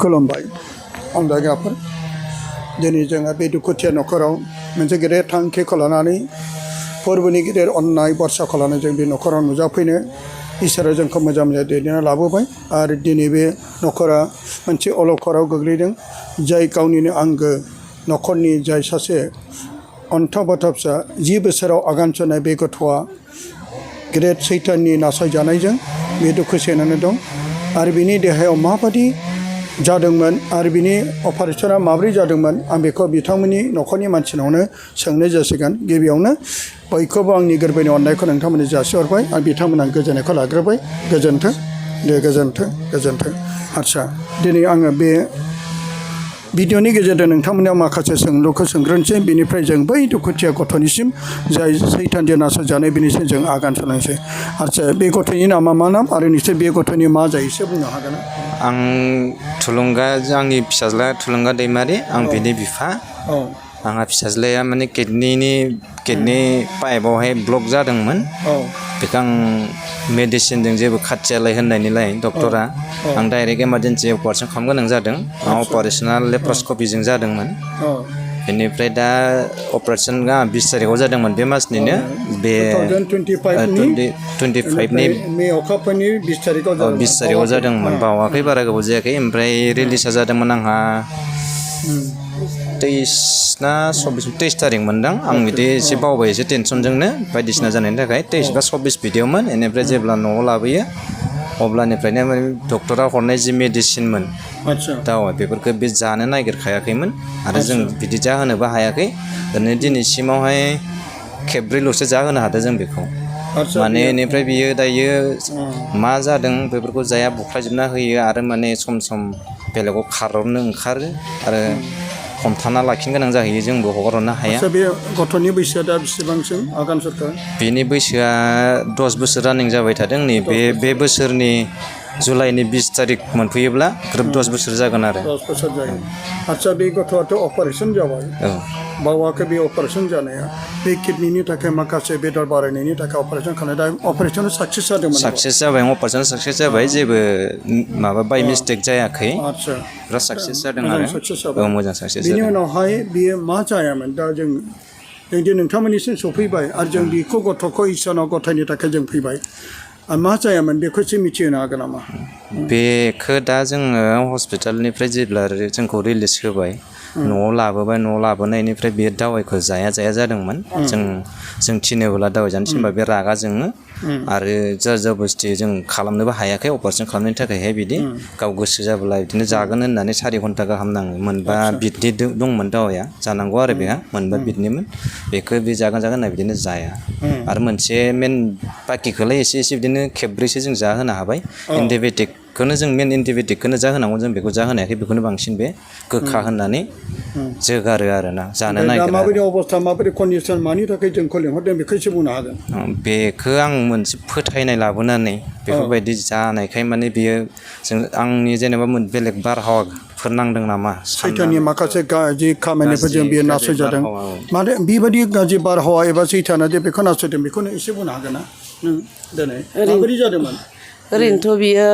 खुलुमबाय अनदायग्राफोर दिनै जोङो बे दुखुथिया न'खराव मोनसे गेदेर थांखिखौ लानानै फोरबोनि गेदेर अननाय बरसाखौ लानानै जों बे न'खराव नुजाफैनो इसोरा जोंखौ मोजां मोजां दैदेनना लाबोबाय आरो दिनै बे न'खरा मोनसे अलखदाव गोग्लैदों जाय गावनिनो आंगो न'खरनि जाय सासे अन्थाव बाथाव फिसा 10 बोसोराव आगान सुरनाय बे गथ'आ गेदेर सैताननि नासयजानायजों बे दुखु सैनानै दं आरो बिनि देहायाव माबादि जादोंमोन आरो बिनि अपारेशना माबोरै जादोंमोन आं बेखौ बिथांमोननि न'खरनि मानसिनावनो सोंनाय जासिगोन गिबियावनो बयखौबो आंनि गोरबोनि अननायखौ नोंथांमोननो जासिहरबाय आरो बिथांमोना गोजोननायखौ लाग्रोबाय गोजोन्थों दे गोजोन्थों आदसा दिनै आङो बे भिडिअनि गेजेरजों नोंथांमोननियाव माखासे सोंलुखौ सोंग्रोनोसै बेनिफ्राय जों बै दुखुथिया गथ'निसिम जाय सैतानजों नासयजानाय बेनिसिम जों आगान सुरलांसै आदसा बे गथ'नि नामा मा नाम आरो नोंसोर बे गथ'नि मा जायो एसे बुंनो हागोन आं थुलुंगा आंनि फिसाज्ला थुलुंगा दैमारि आं बिनि बिफा आंहा फिसाज्लाया माने किडनि पाइपआवहाय ब्लक जादोंमोन बेखौ आं मेडिसिनजों जेबो खाथियालाय होननायनिलाय डक्टरा आं डाइरेक्ट इमारजेन्सि अपारेशन खालामनो गोनां जादों आं अपारेशना लेप्रास्कपिजों जादोंमोन बेनिफ्राय दा अपारेशना 20 तारिखआव जादोंमोन बे मासनिनो बे 2025नि मे अखाफोरनि 20 तारिखआव जादोंमोन बावाखै बारा गोबाव जायाखै ओमफ्राय रिलिजआ जादोंमोन आंहा 23 ना 23 तारिख मोनदां आं बिदि एसे बावबाय एसे टेनसनजोंनो बायदिसिना जानायनि थाखाय 23 बा 24 बिदियावमोन बेनिफ्राय जेब्ला न'आव लाबोयो अब्लानिफ्रायनो डक्टरा हरनाय जि मेडिसिनमोन दावा बेफोरखौ बे जानो नागिरखायाखैमोन आरो जों बिदि जाहोनोबो हायाखै ओरैनो दिनैसिमावहाय खेबब्रैल'सो जाहोनो हादों जों बेखौ माने बेनिफ्राय बियो दायो मा जादों बेफोरखौ जाया बुख्लायजोबना होयो आरो माने सम सम बेलेगाव खारनो ओंखारो आरो हमथाना लाखिनो गोनां जाहैयो जोंबो हगारहरनो हाया बे गथ'नि बैसोआ दा बेसेबांसिम आगान सुरखो बेनि बैसोआ 10 बोसोर रानिं जाबाय थादों नै बे बोसोरनि जुलाइनि 20 तारिख मोनफैयोब्ला ग्रोब 10 बोसोर जागोन आरो 10 बोसोर जागोन आदसा बे गथ'आथ' अपारेशन जाबाय बावाखै बे अपारेशन जानाया बे किडनिनि थाखाय माखासे बेदर बारायनायनि थाखाय अपारेशन खालामनाय दा अपारेशना साक्सेस जादोंमोन साक्सेस जाबाय अपारेशना साक्सेस जाबाय जेबो माबा बाय मिस्टेक जायाखै आदसा बिराद साक्सेस जादों आरो मोजां साक्सेस बिनि उनावहाय बियो मा जायामोन दा जों नोंथांमोननिसिम सफैबाय आरो जों बेखौ गथ'खौ इसोरनाव गथायनो थाखाय जों फैबाय मा जायामोन बेखौ एसे मिथिहोनो हागोन नामा बेखौ दा जोङो हस्पिटालनिफ्राय जेब्ला जोंखौ रिलिज होबाय न'आव लाबोनायनिफ्राय बे दावाइखौ जाया जादोंमोन जों थिनोब्ला दावाइ जानो थिनबा बे रागा जोङो आरो जबरदस्ति जों खालामनोबो हायाखै अपारेशन खालामनायनि थाखायहाय बिदि गाव गोसो जाब्ला बिदिनो जागोन होननानै 4 घन्टा गाहाम नाङो मोनबा बिदनि दंमोन दावाया जानांगौ आरो बेहा मोनबा बिदनिमोन बेखौ बे जागोन होनना बिदिनो जाया आरो मोनसे मेन बाखिखौलाय एसे बिदिनो खेबब्रैसो जों जाहोनो हाबाय एन्टिबायटिकखौनो जों मेन एन्टिबायटिकखौनो जाहोनांगौ जों बेखौ जाहोनो हायाखै बेखौनो बांसिन बे गोखा होननानै जोगारो आरोना जानो नागिरा माबायदि अबस्था माबायदि कन्डिसन मानि थाखाय जोंखौ लिंहरदों बेखौ एसे बुंनो हागोन बेखौ आं मोनसे फोथायनाय लाबोनानै बेफोरबायदि जानायखाय माने बियो आंनि जेनेबा बेलेग बारहावाफोर नांदों नामा सैताननि माखासे गाज्रि खामानिफोरजों बियो नासयजादों माने बेबायदि गाज्रि बारहावा एबा सैताना जे बेखौ नासयदों बेखौनो एसे बुंनो हागोन ना नों दिनै माबायदि जादोंमोन ओरैनोथ' बियो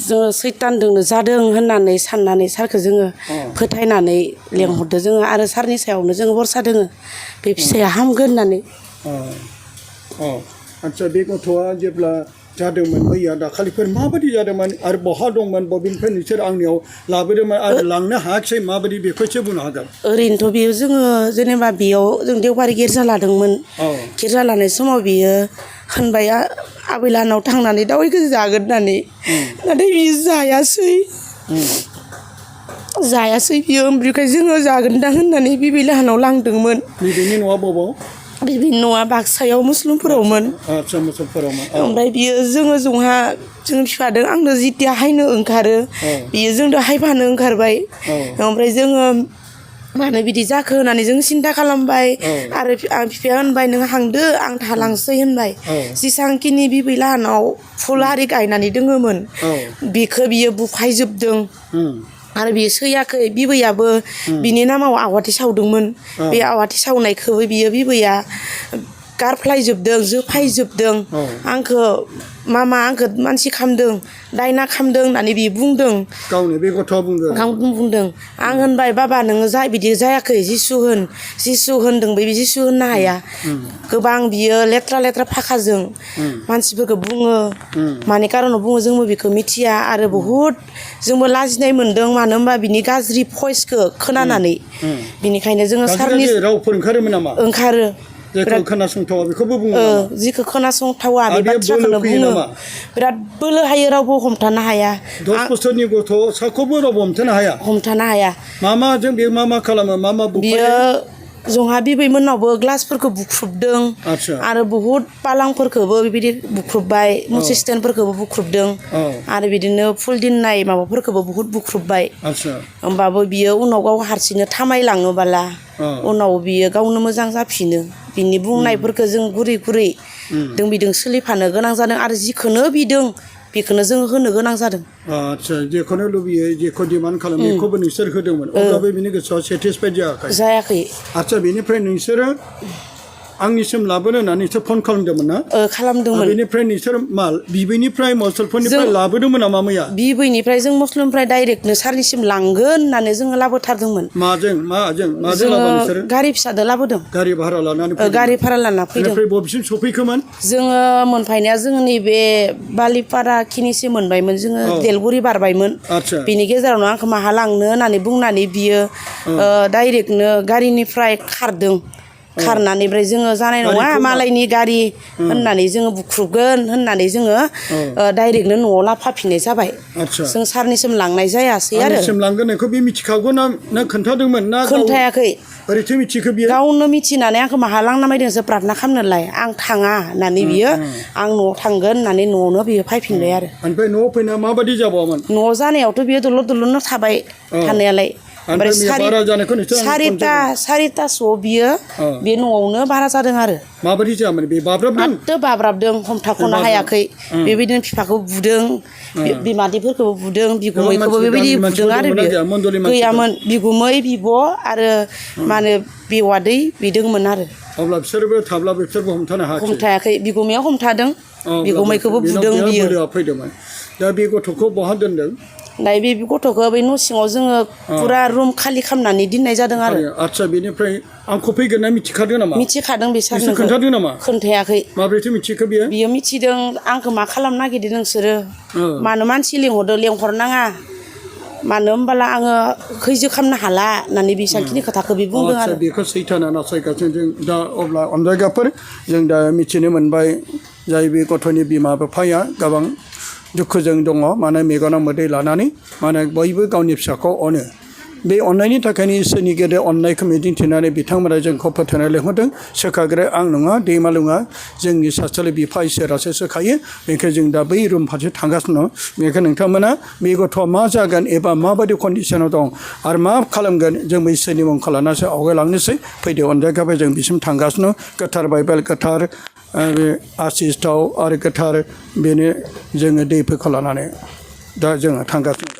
जोङो सैतानजोंनो जादों होननानै साननानै सारखौ जोङो फोथायनानै लेंहरदो जोङो आरो सारनि सायावनो जोङो भरसा दोङो बे फिसाया हामगोन होननानै आदसा बे गथ'आ जेब्ला जादोंमोन मैया दाखालिफोर माबायदि जादोंमोन आरो बहा दंमोन बबेनिफ्राय नोंसोर आंनियाव लाबोदोंमोन आरो लांनो हायाखिसै माबायदि बेखौ एसे बुंनो हागोन ओरैनोथ' बेयो जोङो जेनेबा बेयाव जों देवबारि गिर्जा लादोंमोन गिर्जा लानाय समाव बियो होनबाय आबैलानाव थांनानै दावाइखौ जागोन होननानै नाथाय बियो जायासै बियो ओमफ्राय जोङो जागोनदां होननानै बिबैलाहानाव लांदोंमोन बिनि न'आ बबाव बिनि न'आ बाक्सायाव मुस्लिमफोरावमोन ओमफ्राय बियो जों बिफादों आंनो जिथिया हायनो ओंखारो बियो जोंजों हायफानो ओंखारबाय ओमफ्राय जोङो मानो बिदि जाखो होननानै जों सिन्था खालामबाय आरो आं बिफाया होनबाय नों हांदो आं थालांसै होनबाय जेसांखिनि बिबैलाहानाव फुल आरि गायनानै दोङोमोन बेखौ बियो बुफायजोबदों आरो बियो सैयाखै बिबैयाबो बिनि नामाव आवाथि सावदोंमोन बे आवाथि सावनायखौबो बिबैया गारफ्लायजोबदों जोफायजोबदों औ। आंखो मामा आंखो मानसि खामदों दायना खामदों होननानै बियो बुंदों गावनि बे गथ'आ बुंदों गाव बुंदों आं होनबाय बाबा नोङो जा बिदि जायाखै जिसु होनदों बे जिसु होननो हाया गोबां बियो लेथ्रा लेथ्रा फाखाजों मानसिफोरखौ बुङो मानि कारनाव बुङो जोंबो बेखौ मिथिया आरो बहुद जोंबो लाजिनाय मोनदों मानो होनबा बिनि गाज्रि भइसखौ खोनानानै बिनिखायनो जोङो सारनि रावफोर ओंखारोमोन नामा ओंखारो जायखौ खोनासंथावा बेखौबो बुङो नामा? जिखौ खोनासंथावा बे आरो बे बाथ्राखौनो बोलो फैयो बुङो नामा? बिराद बोलो हायो रावबो हमथानो हाया 10 बोसोरनि गथ' साखौबो रावबो हमथानो हाया हमथानो हाया जों बे मा खालामो मा बियो बुफायो जोंहा बिबैमोननावबो ग्लासफोरखौ बुख्रुबदों आदसा। आरो बहुद पालांफोरखौबो बेबायदि बुख्रुबबाय मुसि स्टेन्डफोरखौबो बुख्रुबदों औ। आरो बिदिनो फुल दिननाय माबाफोरखौबो बहुद बुख्रुबबाय आदसा होमबाबो बियो उनाव गाव हारसिंनो थामायलाङोबोला औ। उनाव बियो गावनो मोजां जाफिनो बिनि बुंनायफोरखौ जों गुरै जों बिदों सोलिफानो गोनां जादों आरो जिखौनो बिदों बेखौनो जों होनो गोनां जादों आदसा जेखौनो लुबैयो जेखौ डिमान्ड खालामो बेखौबो नोंसोर होदोंमोन अब्लाबो बिनि गोसोआव सेटिसफाइड जायाखै आदसा बेनिफ्राय नोंसोरो आंनिसिम लाबोनो होननानै नोंसोर फन खालामदोंमोन ना खालामदोंमोन बेनिफ्राय नोंसोर बिबैनिफ्राय मुसलफोरनिफ्राय लाबोदोंमोन नामा मैया बिबैनिफ्राय जों मुस्लिमनिफ्राय डाइरेक्टनो सारनिसिम लांगोन होननानै जोङो लाबोथारदोंमोन माजों जोङो लाबोदों नोंसोरो गारि फिसादो लाबोदों गारि भारा लानानै गारि भारा लाना फैदों बेनिफ्राय बबेसिम सफैखोमोन जोङो मोनफैनाया जोङो नैबे बालिपारा खिनिसिम मोनबायमोन जोङो देलगुरि बारबायमोन आदसा। बिनि गेजेरावनो आंखौ माहा लांनो होननानै बुंनानै बियो डाइरेक्टनो गारिनिफ्राय खारनानै ओमफ्राय जोङो जानाय नङा मालायनि गारि होननानै जोङो बुख्रुबगोन होननानै जोङो डाइरेक्टनो न'आव लाफाफिननाय जाबाय आदसा। जों सारनिसिम लांनाय जायासै आरो आंनिसिम लांगोन बेखौ बे मिथिखागौ ना खोन्थादोंमोन ना खोन्थायाखै ओरैथो मिथिखो बियो गावनो मिथिनानै आंखौ माहा लांना मायदोंसो प्रार्थना खालामनोलाय आं थाङा होननानै बियो आं न'आव थांगोन होननानै न'आवनो बियो फैफिनबाय आरो ओमफ्राय न'आव फैना माबायदि जाबावोमोन न'आव जानायावथ' बियो दलर थाबाय थानायालाय ओमफ्राय सारितासोआव बियो बे न'आवनो बारा जादों आरो माबायदि जायामोन बे बाब्राबदों हमथाख'नो हायाखै बेबायदिनो बिफाखौ बुदों बिमादैफोरखौबो बुदों बिगुमैखौबो बेबायदि बुदों आरो बियो गैयामोन बिगुमै बिब' आरो मा होनो बेवादै बिदोंमोन आरो अब्ला बिसोरबो थाब्ला बिसोरबो हमथायाखै बिगुमैया हमथादों बिगुमैखौबो बुदों बियो फैदोंमोन दा बे गथ'खौ बहा दोनदों दायो बे गथ'खौ बै न' सिङाव जोङो फुरा रुम खालि खालामनानै दोननाय जादों आरो आदसा बेनिफ्राय आंखौ फैगोन ना मिथिखादों नामा मिथिखादों बे सारनो खोन्थादों नामा खोन्थायाखै माब्रैथो मिथिखो बियो मिथिदों आंखौ मा खालामनो नागिरदों नोंसोरो मानो मानसि लेंहरनाङा मानो होनबाला आङो खैजो खालामनो हाला होननानै बेसांखिनि खोथाखौ बे बुंदों आरो बेखौ सैथाना नासयगासिनो जों दा अब्ला अनजायगाफोर जों दा मिथिनो मोनबाय जाय बे गथ'नि बिमा बिफाया गोबां दुखुजों दङ माने मेगनाव मोदै लानानै माने बयबो गावनि फिसाखौ अनो बे अननायनि थाखायनो इसोरनि गेदेर अननायखौ मिदिंथिनानै बिथांमोना जोंखौ फोथायनाय लेंहरदों सोखाग्रा आं नङा दैमालु नङा जोंनि सासेल बिफा इसोरासो सोखायो बेनिखायनो जों दा बै रुम फारसे थांगासिनो दं बेनिखायनो नोंथांमोना बे गथ'आ मा जागोन एबा माबायदि कन्डिसनाव दं आरो मा खालामगोन जों इसोरनि मुंखौ लानासो आवगायलांनोसै फैदो अनजायगाबाय जों बिसिम थांगासिनो गोथार बाइबेल गोथार बे आसिस्थाव आरो गोथार बेनो जोङो दैफोरखौ लानानै दा जोङो थांगासिनो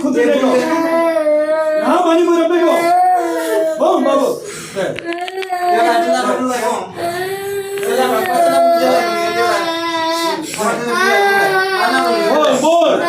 건드려요. 야, 많이 물어봐요. 바보. 네. 뭘?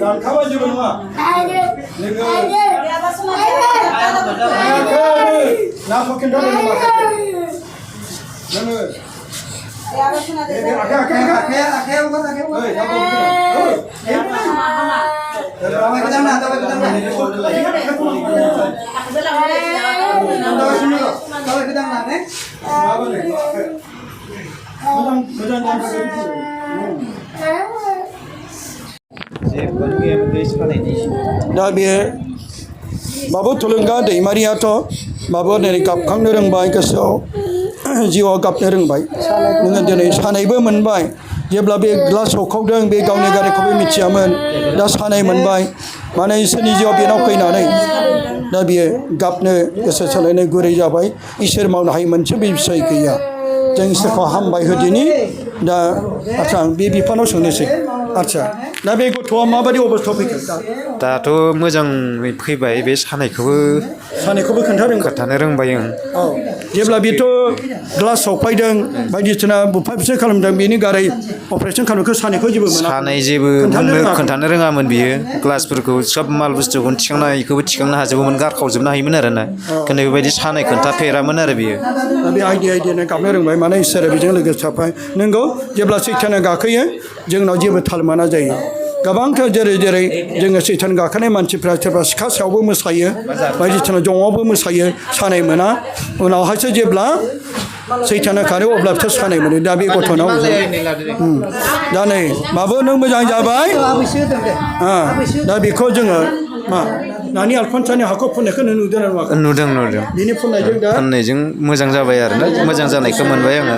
दानखाबाय जेबो नङा नोङो नामखौ खिन्थानो रोङाखै नोङो दा बे बाबु थुलुंगा दैमारियाथ' बाबु दिनै गाबखांनो रोंबाय गोसोआव जिउआव गाबनो रोंबाय नोङो दिनै सानायबो मोनबाय जेब्ला बे ग्लास सौखावदों बे गावनि गारिखौबो मिथियामोन दा सानाय मोनबाय माने इसोरनि जिउआव बेनाव फैनानै दा बियो गाबनो गोसो सोलायनाय गुरै जाबाय इसोर मावनो हायै मोनसे बे बिसय गैया जों इसोरखौ हामबाय होदिनि दा आच्चा आं बे बिफानाव सोंनोसै आच्चा दा बे गथ'आ माबायदि अबस्थायाव फैखो दाथ' मोजाङै फैबाय बे सानायखौबो खोन्थानो रोंबाय आं औ जेब्ला बेथ' ग्लास सौफायदों बायदिसिना बुफायफिसा खालामदों बेनि गारै अपारेसन खालामनायखौ सानायखौ जेबो मोना सानाय जेबो खोन्थानो रोङामोन बियो ग्लासफोरखौ सब माल बुस्थुखौनो थिखांनो हायिखौबो थिखांनो हाजोबोमोन गारखावजोबनो हायोमोन आरो ना खिन्थु बेबायदि सानाय खोन्थाफेरामोन आरो बियो दा बे आइडियानो गाबनो रोंबाय माने इसोरा बेजों लोगोसे थाफाय नोंगौ जेब्ला सैताना गाखोयो जोंनाव जेबो थाल मोना जायो गोबांथार जेरै जोङो सैतान गाखोनाय मानसिफ्रा सोरबा सिखा सायावबो मोसायो बायदिसिना जङावबो मोसायो सानाय मोना उनावहायसो जेब्ला सैताना खारो अब्ला बिसोर सानाय मोनो दा बे गथ'नाव दा नै माबो नों मोजां जाबाय दा बेखौ जोङो मा नानि आलफानसानि हाखौ फुननायखौ नों नुदों ना नुवाखै नुदों बिनि फुननायजों मोजां जाबाय आरो ना मोजां जानायखौ मोनबाय आङो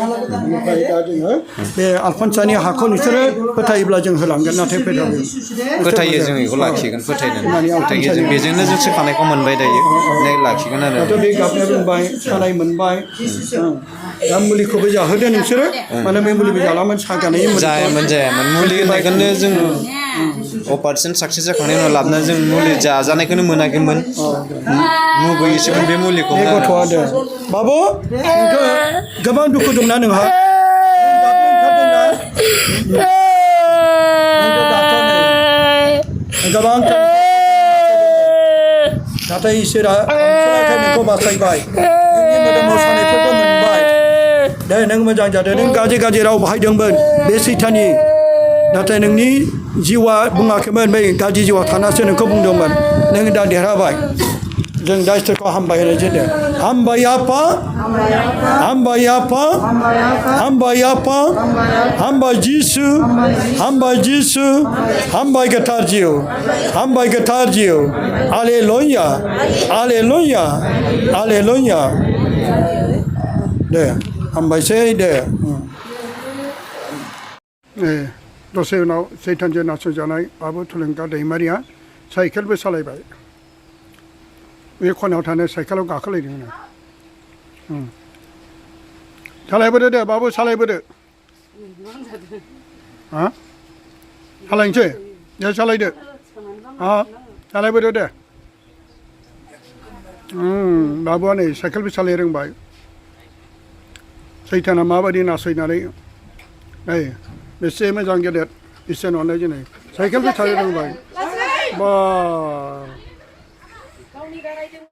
ओमफ्राय दा जोङो बे आलफानसानि हाखौ नोंसोरो फोथायोब्ला जों होलांगोन नाथाय फोथायो जों बेखौ लाखिगोन फोथायो बेजोंनो जों सोखानायखौ मोनबाय दायो लाखिगोन आरो दाथ' बे गाबनो रोंबाय सानाय मोनबाय दा मुलिखौबो जाहोदो नोंसोरो माने बे मुलिबो जालामोन सागानाय जायामोन मुलि होनायखौनो जों अपारेसन साक्सेस जाखांनायनि उनाव लाबोना जों मुलि जाजानायखौनो मोनाखैमोन मुगैयोसोमोन बे मुलिखौ गथ'आ दे बाबु गोबां दुखु दंना नोंहा गोबां नाथाय इसोरा नोंखौ बासायबाय नोंनि मोदोमाव सानायफोरबो मोनबाय दे नों मोजां जादों नों गाज्रि राव बाहायदोंमोन बे सैतानि नाथाय नोंनि जिउआ बुङाखैमोन बै गाज्रि जिउआव थानासो नोंखौ बुंदोंमोन नों दा देरहाबाय जों दा इसोरखौ हामबाय होनाय जादों हामबाय आफा हामबाय आफा हामबाय आफा हामबाय जिसु हामबाय जिसु हामबाय गोथार जिउ हालेलुया हालेलुया हालेलुया दे हामबायसै दे दसे उनाव सैतानजों नासयजानाय बाबु थुलुंगा दैमारिया साइकेलबो सालायबाय बे खनायाव थानाय साइकेलाव गाखोलायदों सालायबोदो दे बाबु सालायबोदो सालायनोसै दे सालायदो सालायबोदो दे बाबुआ नै साइकेलबो सालायनो रोंबाय सैताना माबायदि नासयनानै नै बेसे मोजां गेदेर इसोरनि अननाय दिनै साइकेलबो सालायनो रोंबाय बा